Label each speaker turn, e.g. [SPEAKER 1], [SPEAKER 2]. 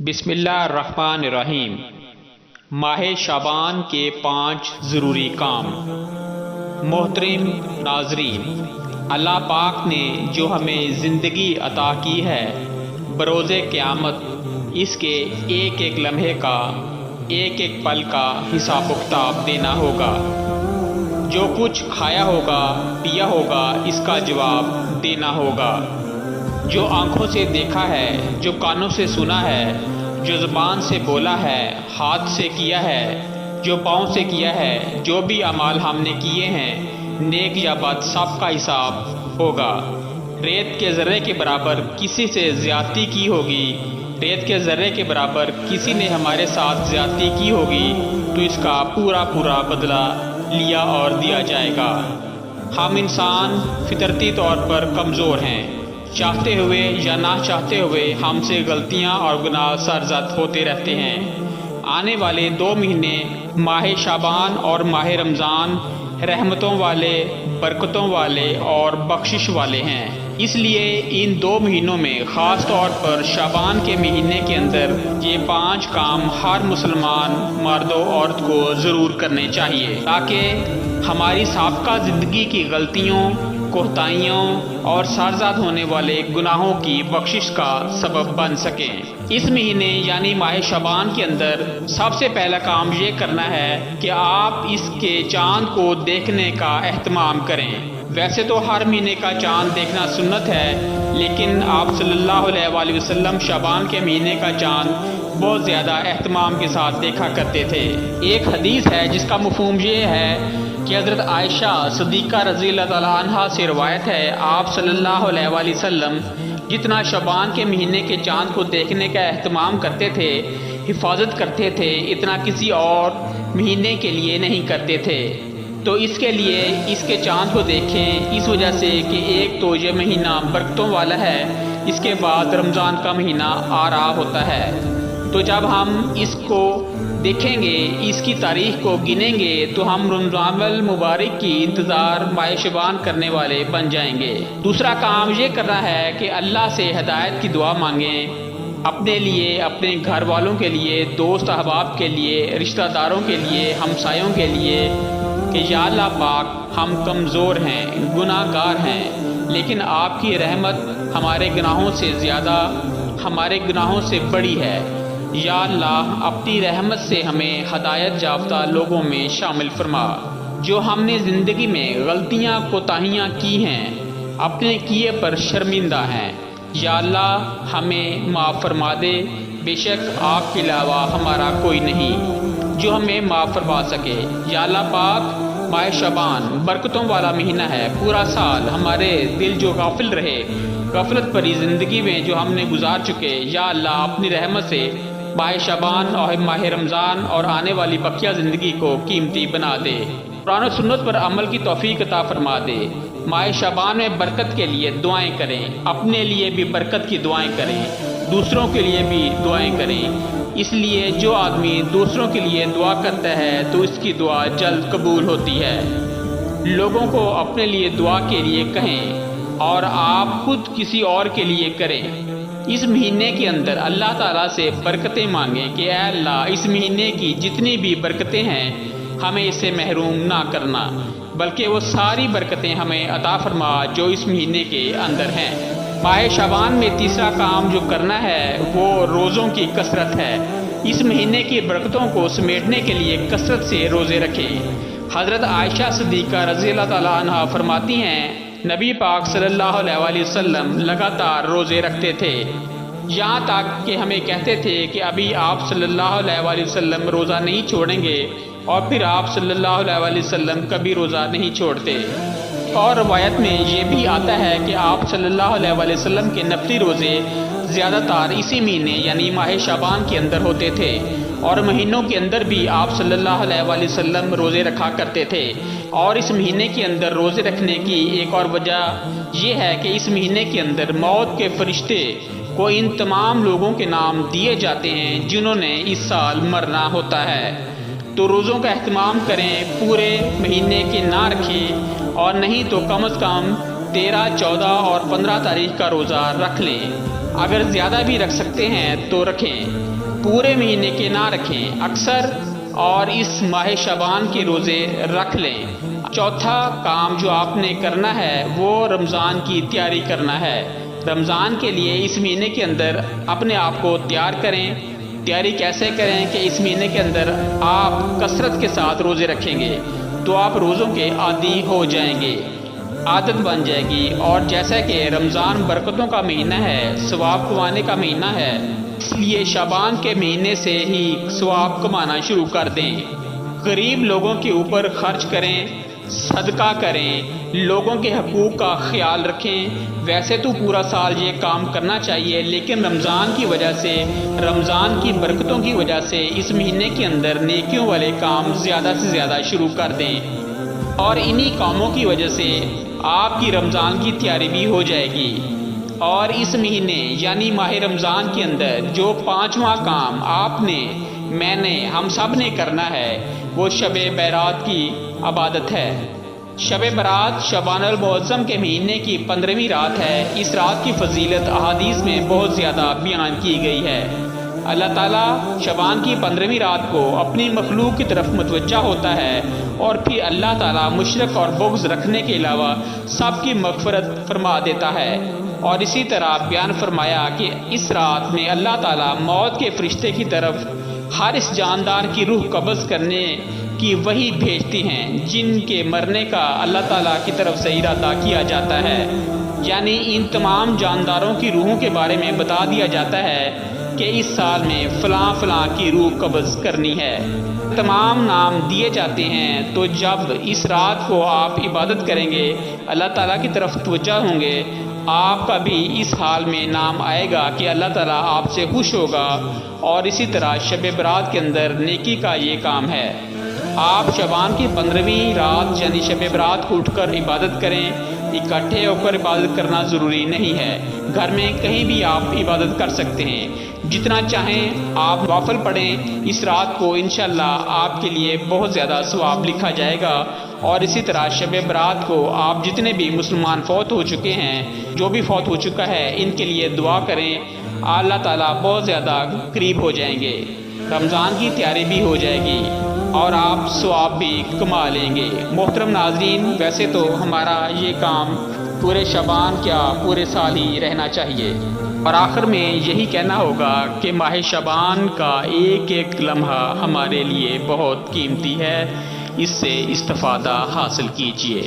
[SPEAKER 1] بسم اللہ الرحمن الرحیم۔ ماہ شعبان کے 5 ضروری کام۔ محترم ناظرین، اللہ پاک نے جو ہمیں زندگی عطا کی ہے، بروز قیامت اس کے ایک ایک لمحے کا، ایک ایک پل کا حساب و کتاب دینا ہوگا۔ جو کچھ کھایا ہوگا، پیا ہوگا، اس کا جواب دینا ہوگا۔ جو آنکھوں سے دیکھا ہے، جو کانوں سے سنا ہے، جو زبان سے بولا ہے، ہاتھ سے کیا ہے، جو پاؤں سے کیا ہے، جو بھی اعمال ہم نے کیے ہیں، نیک یا بد، سب کا حساب ہوگا۔ ریت کے ذرے کے برابر کسی سے زیادتی کی ہوگی، ریت کے ذرے کے برابر کسی نے ہمارے ساتھ زیادتی کی ہوگی تو اس کا پورا بدلہ لیا اور دیا جائے گا۔ ہم انسان فطرتی طور پر کمزور ہیں، چاہتے ہوئے یا نہ چاہتے ہوئے ہم سے غلطیاں اور گناہ سرزد ہوتے رہتے ہیں۔ آنے والے 2 مہینے ماہ شعبان اور ماہ رمضان رحمتوں والے، برکتوں والے اور بخشش والے ہیں۔ اس لیے ان 2 مہینوں میں خاص طور پر شعبان کے مہینے کے اندر یہ 5 کام ہر مسلمان مرد و عورت کو ضرور کرنے چاہیے تاکہ ہماری سابقہ زندگی کی غلطیوں، کوتاہیوں اور سرزد ہونے والے گناہوں کی بخشش کا سبب بن سکیں۔ اس مہینے یعنی ماہ شعبان کے اندر سب سے پہلا کام یہ کرنا ہے کہ آپ اس کے چاند کو دیکھنے کا اہتمام کریں۔ ویسے تو ہر مہینے کا چاند دیکھنا سنت ہے، لیکن آپ صلی اللہ علیہ وآلہ وسلم شعبان کے مہینے کا چاند بہت زیادہ اہتمام کے ساتھ دیکھا کرتے تھے۔ ایک حدیث ہے جس کا مفہوم یہ ہے کہ حضرت عائشہ صدیقہ رضی اللہ تعالیٰ عنہا سے روایت ہے، آپ صلی اللہ علیہ وآلہ وسلم جتنا شعبان کے مہینے کے چاند کو دیکھنے کا اہتمام کرتے تھے، حفاظت کرتے تھے، اتنا کسی اور مہینے کے لیے نہیں کرتے تھے۔ تو اس کے لیے اس کے چاند کو دیکھیں، اس وجہ سے کہ ایک تو یہ مہینہ برکتوں والا ہے، اس کے بعد رمضان کا مہینہ آ رہا ہوتا ہے۔ تو جب ہم اس کو دیکھیں گے، اس کی تاریخ کو گنیں گے تو ہم رمضان المبارک کی انتظار ماہ شعبان کرنے والے بن جائیں گے۔ دوسرا کام یہ کرنا ہے کہ اللہ سے ہدایت کی دعا مانگیں، اپنے لیے، اپنے گھر والوں کے لیے، دوست احباب کے لیے، رشتہ داروں کے لیے، ہمسایوں کے لیے کہ یا اللہ پاک ہم کمزور ہیں، گناہ گار ہیں، لیکن آپ کی رحمت ہمارے گناہوں سے زیادہ، ہمارے گناہوں سے بڑی ہے۔ یا اللہ اپنی رحمت سے ہمیں ہدایت یافتہ لوگوں میں شامل فرما۔ جو ہم نے زندگی میں غلطیاں، کوتاہیاں کی ہیں، اپنے کیے پر شرمندہ ہیں، یا اللہ ہمیں معاف فرما دے۔ بے شک آپ کے علاوہ ہمارا کوئی نہیں جو ہمیں معاف فرما سکے۔ یا اللہ پاک، ماہ شعبان برکتوں والا مہینہ ہے، پورا سال ہمارے دل جو غافل رہے، غفلت بھری زندگی میں جو ہم نے گزار چکے، یا اللہ اپنی رحمت سے ماہ شعبان اور ماہ رمضان اور آنے والی بقیہ زندگی کو قیمتی بنا دے۔ قرآن و سنت پر عمل کی توفیق عطا فرما دے۔ ماہ شعبان میں برکت کے لیے دعائیں کریں، اپنے لیے بھی برکت کی دعائیں کریں، دوسروں کے لیے بھی دعائیں کریں۔ اس لیے جو آدمی دوسروں کے لیے دعا کرتا ہے تو اس کی دعا جلد قبول ہوتی ہے۔ لوگوں کو اپنے لیے دعا کے لیے کہیں اور آپ خود کسی اور کے لیے کریں۔ اس مہینے کے اندر اللہ تعالیٰ سے برکتیں مانگیں کہ اے اللہ اس مہینے کی جتنی بھی برکتیں ہیں ہمیں اس سے محروم نہ کرنا، بلکہ وہ ساری برکتیں ہمیں عطا فرما جو اس مہینے کے اندر ہیں۔ ماہ شعبان میں تیسرا کام جو کرنا ہے وہ روزوں کی کثرت ہے۔ اس مہینے کی برکتوں کو سمیٹنے کے لیے کثرت سے روزے رکھیں۔ حضرت عائشہ صدیقہ رضی اللہ تعالیٰ عنہا فرماتی ہیں، نبی پاک صلی اللہ علیہ وآلہ وسلم لگاتار روزے رکھتے تھے، یہاں تک کہ ہمیں کہتے تھے کہ ابھی آپ صلی اللہ علیہ وآلہ وسلم روزہ نہیں چھوڑیں گے، اور پھر آپ صلی اللہ علیہ وآلہ وسلم کبھی روزہ نہیں چھوڑتے۔ اور روایت میں یہ بھی آتا ہے کہ آپ صلی اللہ علیہ وآلہ وسلم کے نفلی روزے زیادہ تر اسی مہینے یعنی ماہ شعبان کے اندر ہوتے تھے، اور مہینوں کے اندر بھی آپ صلی اللہ علیہ وآلہ وسلم روزے رکھا کرتے تھے۔ اور اس مہینے کے اندر روزے رکھنے کی ایک اور وجہ یہ ہے کہ اس مہینے کے اندر موت کے فرشتے کو ان تمام لوگوں کے نام دیے جاتے ہیں جنہوں نے اس سال مرنا ہوتا ہے۔ تو روزوں کا اہتمام کریں، پورے مہینے کے نہ رکھیں، اور نہیں تو کم از کم 13، 14 اور 15 تاریخ کا روزہ رکھ لیں۔ اگر زیادہ بھی رکھ سکتے ہیں تو رکھیں، پورے مہینے کے نہ رکھیں، اکثر اور اس ماہ شعبان کے روزے رکھ لیں۔ چوتھا کام جو آپ نے کرنا ہے وہ رمضان کی تیاری کرنا ہے۔ رمضان کے لیے اس مہینے کے اندر اپنے آپ کو تیار کریں۔ تیاری کیسے کریں کہ اس مہینے کے اندر آپ کثرت کے ساتھ روزے رکھیں گے تو آپ روزوں کے عادی ہو جائیں گے، عادت بن جائے گی۔ اور جیسا کہ رمضان برکتوں کا مہینہ ہے، ثواب کمانے کا مہینہ ہے، اس لیے شعبان کے مہینے سے ہی ثواب کمانا شروع کر دیں۔ غریب لوگوں کے اوپر خرچ کریں، صدقہ کریں، لوگوں کے حقوق کا خیال رکھیں۔ ویسے تو پورا سال یہ کام کرنا چاہیے، لیکن رمضان کی وجہ سے، رمضان کی برکتوں کی وجہ سے اس مہینے کے اندر نیکیوں والے کام زیادہ سے زیادہ شروع کر دیں، اور انہی کاموں کی وجہ سے آپ کی رمضان کی تیاری بھی ہو جائے گی۔ اور اس مہینے یعنی ماہ رمضان کے اندر جو 5واں کام آپ نے، میں نے، ہم سب نے کرنا ہے وہ شب برات کی عبادت ہے۔ شب برات شعبان المعظم کے مہینے کی 15ویں رات ہے۔ اس رات کی فضیلت احادیث میں بہت زیادہ بیان کی گئی ہے۔ اللہ تعالیٰ شعبان کی 15ویں رات کو اپنی مخلوق کی طرف متوجہ ہوتا ہے، اور پھر اللہ تعالیٰ مشرک اور بغض رکھنے کے علاوہ سب کی مغفرت فرما دیتا ہے۔ اور اسی طرح بیان فرمایا کہ اس رات میں اللہ تعالیٰ موت کے فرشتے کی طرف ہر اس جاندار کی روح قبض کرنے کی وحی بھیجتی ہیں جن کے مرنے کا اللہ تعالیٰ کی طرف سے ارادہ کیا جاتا ہے، یعنی ان تمام جانداروں کی روحوں کے بارے میں بتا دیا جاتا ہے کہ اس سال میں فلاں فلاں کی روح قبض کرنی ہے۔ تمام نام دیے جاتے ہیں، تو جب اس رات کو آپ عبادت کریں گے، اللہ تعالیٰ کی طرف توجہ ہوں گے، آپ کا بھی اس حال میں نام آئے گا کہ اللہ تعالیٰ آپ سے خوش ہوگا۔ اور اسی طرح شب برات کے اندر نیکی کا یہ کام ہے، آپ شعبان کی 15ویں رات یعنی شب برات کو اٹھ کر عبادت کریں۔ اکٹھے ہو کر عبادت کرنا ضروری نہیں ہے، گھر میں کہیں بھی آپ عبادت کر سکتے ہیں، جتنا چاہیں آپ نوافل پڑھیں۔ اس رات کو انشاءاللہ آپ کے لیے بہت زیادہ ثواب لکھا جائے گا۔ اور اسی طرح شب برات کو آپ جتنے بھی مسلمان فوت ہو چکے ہیں، جو بھی فوت ہو چکا ہے، ان کے لیے دعا کریں، اللہ تعالیٰ بہت زیادہ قریب ہو جائیں گے، رمضان کی تیاری بھی ہو جائے گی اور آپ ثواب بھی کما لیں گے۔ محترم ناظرین، ویسے تو ہمارا یہ کام پورے شعبان کیا پورے سال ہی رہنا چاہیے، اور آخر میں یہی کہنا ہوگا کہ ماہ شعبان کا ایک ایک لمحہ ہمارے لیے بہت قیمتی ہے، اس سے استفادہ حاصل کیجیے۔